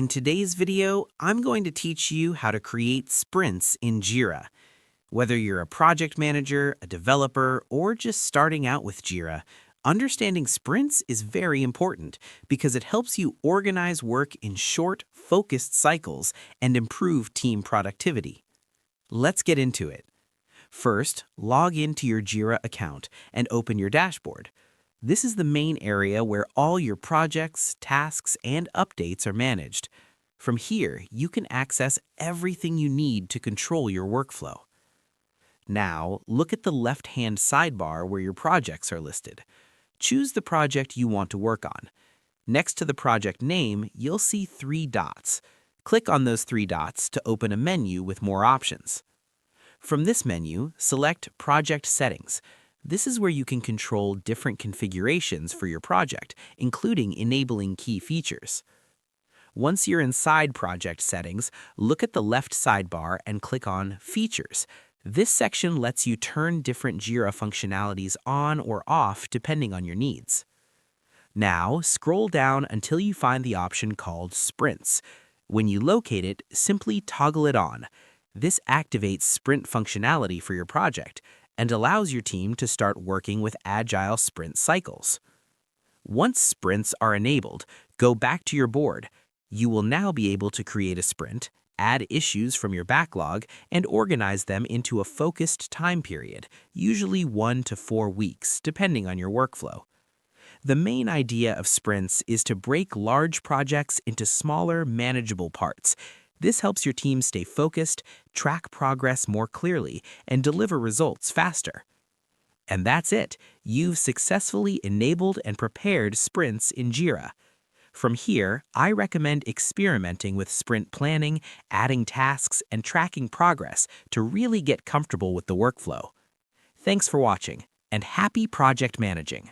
In today's video, I'm going to teach you how to create sprints in Jira. Whether you're a project manager, a developer, or just starting out with Jira, understanding sprints is very important because it helps you organize work in short, focused cycles and improve team productivity. Let's get into it. First, log into your Jira account and open your dashboard. This is the main area where all your projects, tasks, and updates are managed. From here, you can access everything you need to control your workflow. Now, look at the left-hand sidebar where your projects are listed. Choose the project you want to work on. Next to the project name, you'll see 3 dots. Click on those 3 dots to open a menu with more options. From this menu, select Project Settings. This is where you can control different configurations for your project, including enabling key features. Once you're inside Project Settings, look at the left sidebar and click on Features. This section lets you turn different Jira functionalities on or off depending on your needs. Now, scroll down until you find the option called Sprints. When you locate it, simply toggle it on. This activates sprint functionality for your project and allows your team to start working with agile sprint cycles. Once sprints are enabled, go back to your board. You will now be able to create a sprint, add issues from your backlog, and organize them into a focused time period, usually 1 to 4 weeks, depending on your workflow. The main idea of sprints is to break large projects into smaller, manageable parts. This helps your team stay focused, track progress more clearly, and deliver results faster. And that's it. You've successfully enabled and prepared sprints in Jira. From here, I recommend experimenting with sprint planning, adding tasks, and tracking progress to really get comfortable with the workflow. Thanks for watching, and happy project managing.